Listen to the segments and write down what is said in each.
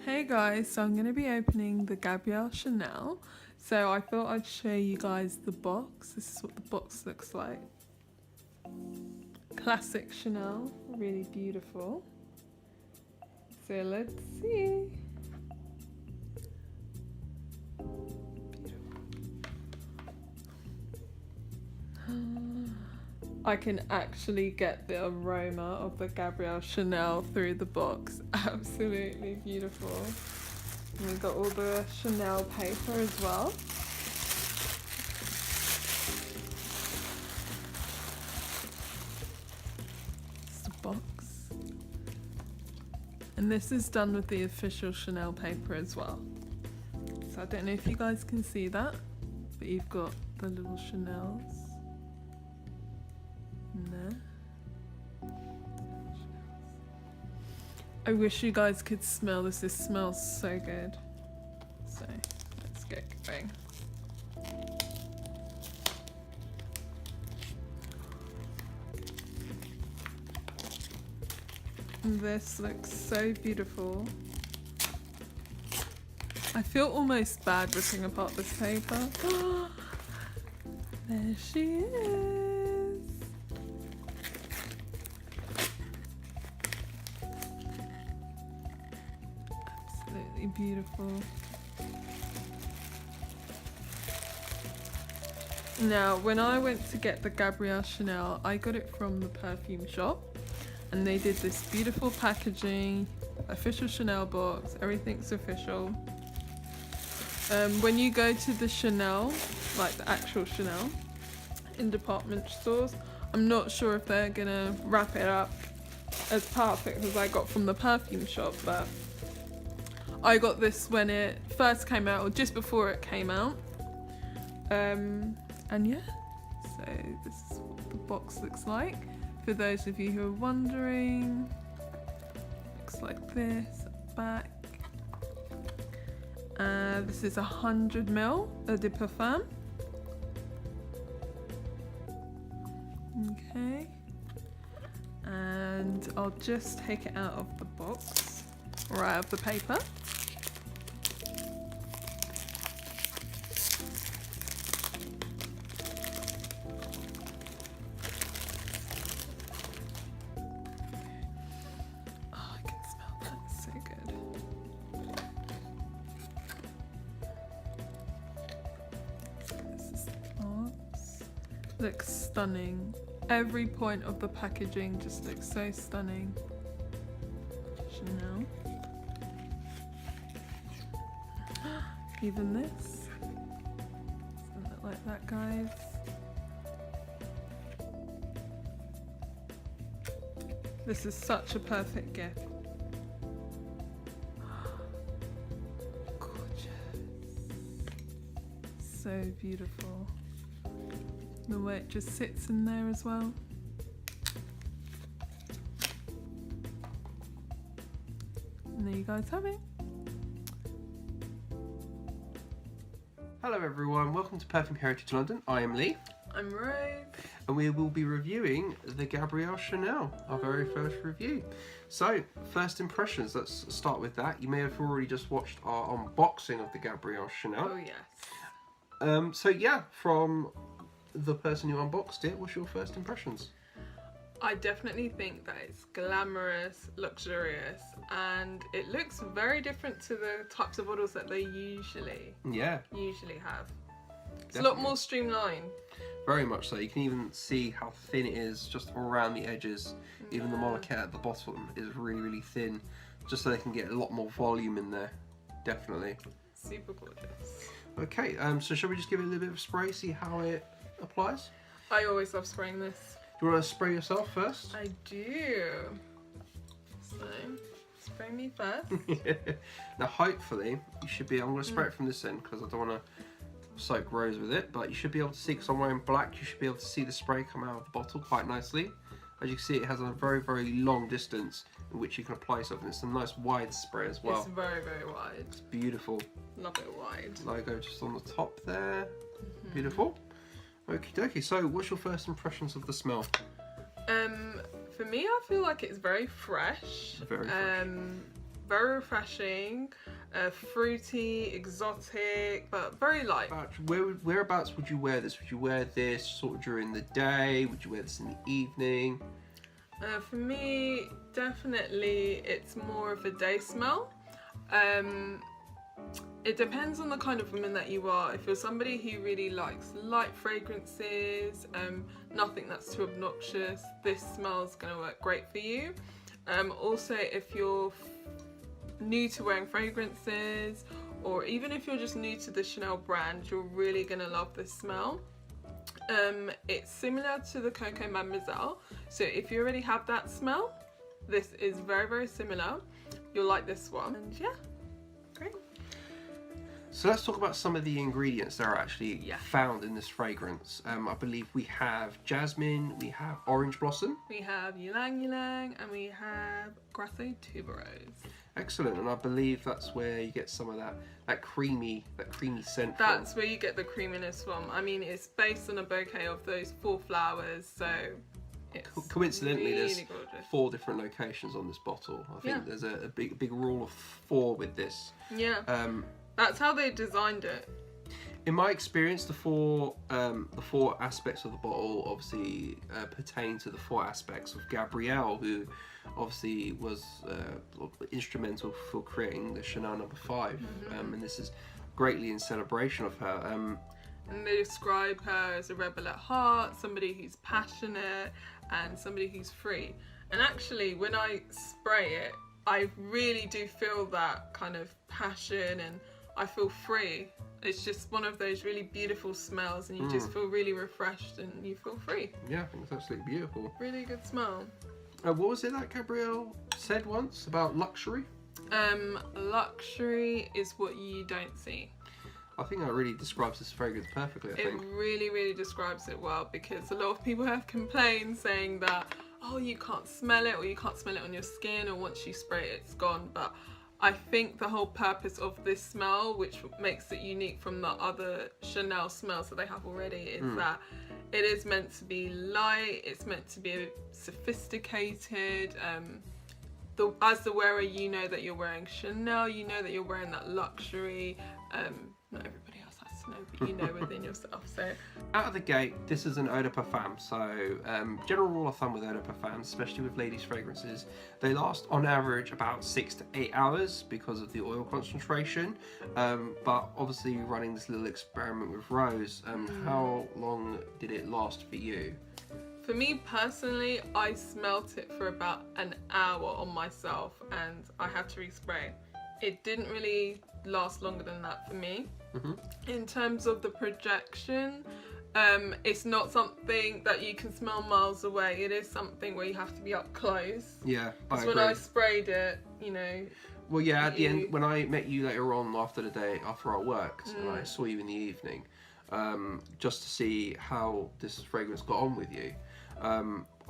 Hey guys, so I'm going to be opening the Gabrielle Chanel. So I thought I'd show you guys the box. This is what the box looks like. Classic Chanel, really beautiful. So let's see. I can actually get the aroma of the Gabrielle Chanel through the box. Absolutely beautiful. And we've got all the Chanel paper as well. It's the box. And this is done with the official Chanel paper as well. So I don't know if you guys can see that, but you've got the little Chanels. There. I wish you guys could smell this. This smells so good. So let's get going. This looks so beautiful. I feel almost bad ripping apart this paper. There she is. Absolutely beautiful. Now, when I went to get the Gabrielle Chanel, I got it from the perfume shop, and they did this beautiful packaging, official Chanel box, everything's official. When you go to the Chanel, like the actual Chanel, in department stores, I'm not sure if they're gonna wrap it up as perfect as I got from the perfume shop, but I got this when it first came out, or just before it came out. And yeah, so this is what the box looks like. For those of you who are wondering, looks like this at the back. This is 100ml Eau De Parfum. Okay, and I'll just take it out of the box, or out of the paper. Oh, I can smell that, it's so good. This is the box. Looks stunning. Every point of the packaging just looks so stunning. Chanel. Even this. Doesn't look like that, guys. This is such a perfect gift. Gorgeous. So beautiful. The way it just sits in there as well. And there you guys have it. Hello everyone, welcome to Perfume Heritage London. I am Lee. I'm Rose. And we will be reviewing the Gabrielle Chanel, our very first review. So, first impressions, let's start with that. You may have already just watched our unboxing of the Gabrielle Chanel. Oh yes. So yeah, from the person who unboxed it, what's your first impressions? I definitely think that it's glamorous, luxurious, and it looks very different to the types of bottles that they usually Yeah. have. It's Definitely. a lot more streamlined. Very much so. You can even see how thin it is just around the edges. Even the monocat at the bottom is really, really thin, just so they can get a lot more volume in there. Definitely. Super gorgeous. Okay, so shall we just give it a little bit of spray, see how it applies? I always love spraying this. Do you want to spray yourself first? I do. So, spray me first. Now hopefully, you should be, I'm going to spray it from this end because I don't want to soak Rose with it, but you should be able to see, because I'm wearing black, you should be able to see the spray come out of the bottle quite nicely. As you can see, it has a very, very long distance in which you can apply something. It's a nice wide spray as well. It's very, very wide. It's beautiful. Love it wide. Logo just on the top there. Beautiful. Okie dokie, so what's your first impressions of the smell? For me, I feel like it's very fresh. Very fresh. very refreshing, fruity, exotic, but very light. Whereabouts would you wear this? Would you wear this sort of during the day? Would you wear this in the evening? For me, definitely it's more of a day smell. It depends on the kind of woman that you are. If you're somebody who really likes light fragrances, nothing that's too obnoxious, this smell's going to work great for you. Also, if you're new to wearing fragrances, or even if you're just new to the Chanel brand, you're really going to love this smell. It's similar to the Coco Mademoiselle, so if you already have that smell, this is very, very similar. You'll like this one, and yeah, great. So let's talk about some of the ingredients that are actually found in this fragrance. I believe we have jasmine, we have orange blossom, we have ylang ylang, and we have grasse tuberose. Excellent, and I believe that's where you get some of that creamy scent. That's where you get the creaminess from. I mean, it's based on a bouquet of those 4 flowers, so it's coincidentally really there's gorgeous. 4 different locations on this bottle. I think there's a big rule of 4 with this. Yeah. That's how they designed it. In my experience, the four aspects of the bottle obviously pertain to the 4 aspects of Gabrielle, who obviously was instrumental for creating the Chanel No. 5, and this is greatly in celebration of her. And they describe her as a rebel at heart, somebody who's passionate, and somebody who's free. And actually, when I spray it, I really do feel that kind of passion, and I feel free. It's just one of those really beautiful smells, and you just feel really refreshed and you feel free. Yeah, I think it's absolutely beautiful. Really good smell. What was it that Gabrielle said once about luxury? Luxury is what you don't see. I think that really describes this fragrance perfectly, I think. It really, really describes it well, because a lot of people have complained saying that, oh, you can't smell it, or you can't smell it on your skin, or once you spray it, it's gone. But I think the whole purpose of this smell, which makes it unique from the other Chanel smells that they have already, is that it is meant to be light, it's meant to be sophisticated. As the wearer, you know that you're wearing Chanel, you know that you're wearing that luxury. Not everybody else has to know, but you know within yourself. So out of the gate, this is an Eau De Parfum. So general rule of thumb with Eau De Parfum, especially with ladies' fragrances, they last on average about 6 to 8 hours because of the oil concentration. But obviously running this little experiment with Rose, how long did it last for you? For me personally, I smelt it for about an hour on myself, and I had to respray. It didn't really last longer than that for me. In terms of the projection, it's not something that you can smell miles away. It is something where you have to be up close. Yeah, because when I sprayed it, you know. Well, yeah, at the end, when I met you later on after the day, after I worked, and I saw you in the evening, just to see how this fragrance got on with you,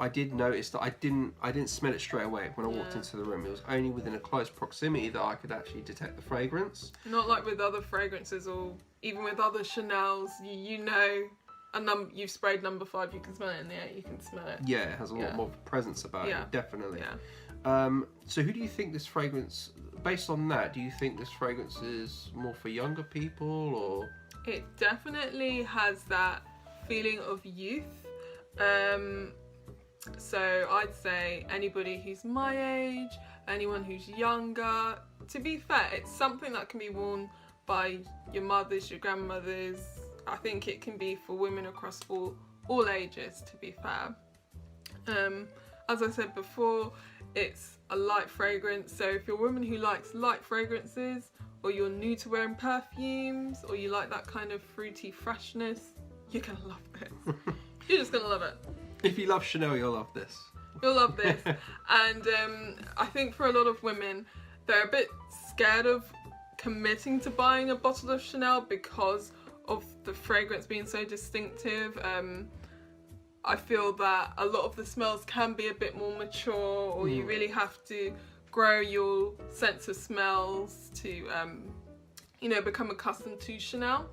I did notice that I didn't smell it straight away when I walked into the room. It was only within a close proximity that I could actually detect the fragrance. Not like with other fragrances, or even with other Chanels, you know, you've sprayed number 5, you can smell it in the air, you can smell it. Yeah, it has a lot more presence about it, definitely. Yeah. So who do you think this fragrance, based on that, do you think this fragrance is more for younger people, or? It definitely has that feeling of youth. So I'd say anybody who's my age, anyone who's younger. To be fair, it's something that can be worn by your mothers, your grandmothers. I think it can be for women across all ages, to be fair. As I said before, it's a light fragrance, so if you're a woman who likes light fragrances, or you're new to wearing perfumes, or you like that kind of fruity freshness, you're gonna love this. You're just gonna love it. If you love Chanel, you'll love this. You'll love this. And I think for a lot of women, they're a bit scared of committing to buying a bottle of Chanel because of the fragrance being so distinctive. I feel that a lot of the smells can be a bit more mature, or you really have to grow your sense of smells to, you know, become accustomed to Chanel.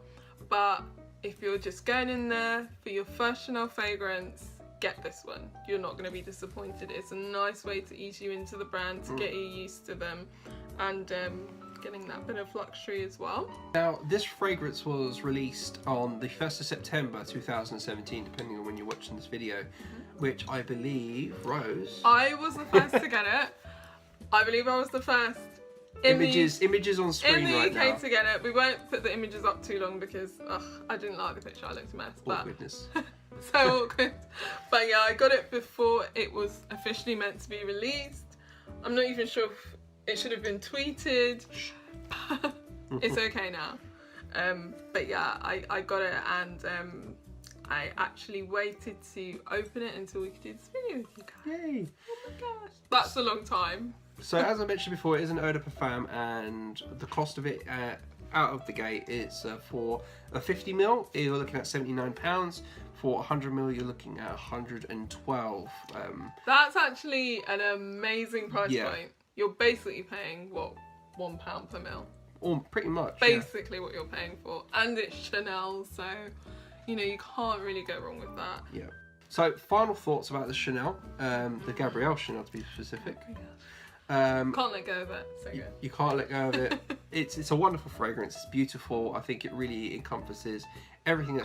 But if you're just going in there for your first Chanel fragrance, get this one. You're not going to be disappointed. It's a nice way to ease you into the brand, to get you used to them. and getting that bit of luxury as well. Now, this fragrance was released on the 1st of September 2017, depending on when you're watching this video, which I believe, Rose... I was the first to get it. I believe I was the first images on screen in the right UK now. to get it. We won't put the images up too long because I didn't like the picture. I looked a mess. But Awkwardness. so awkward. But yeah, I got it before it was officially meant to be released. I'm not even sure if it should have been tweeted. It's okay now. But yeah, I got it, and I actually waited to open it until we could do this video with you guys. Yay! Oh my gosh. That's a long time. So as I mentioned before, it is an Eau De Parfum, and the cost of it out of the gate is for a 50ml, you're looking at £79. For 100ml, you're looking at 112. That's actually an amazing price Yeah. point. You're basically paying, what, £1 per mil? Or pretty much. Basically what you're paying for. And it's Chanel, so, you know, you can't really go wrong with that. Yeah. So, final thoughts about the Chanel, the Gabrielle Chanel to be specific. Can't let go of it. So good. You can't let go of it. It's a wonderful fragrance. It's beautiful. I think it really encompasses everything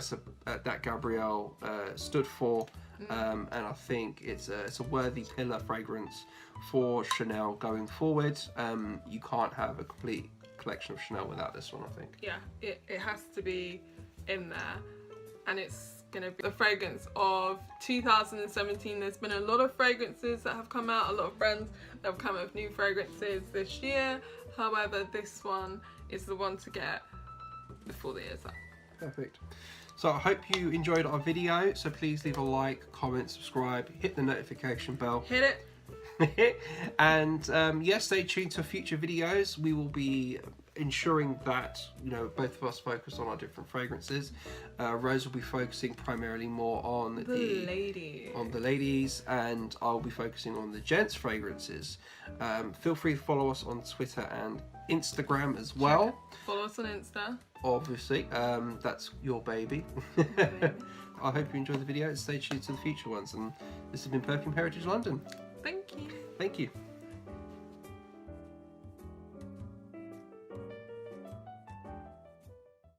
that Gabrielle stood for, and I think it's a worthy pillar fragrance for Chanel going forward. You can't have a complete collection of Chanel without this one, I think. Yeah, it has to be in there, and it's gonna be the fragrance of 2017. There's been a lot of fragrances that have come out, a lot of brands that have come out with new fragrances this year. However, this one is the one to get before the year's up. Perfect. So I hope you enjoyed our video. So please leave a like, comment, subscribe, hit the notification bell. Hit it. And yes, stay tuned to future videos. We will be ensuring that, you know, both of us focus on our different fragrances. Rose will be focusing primarily more on the ladies, and I'll be focusing on the gents fragrances. Feel free to follow us on Twitter and Instagram as well. Follow us on Insta. Obviously, that's your baby. I hope you enjoyed the video and stay tuned to the future ones. And this has been Perfume Heritage London. Thank you. Thank you.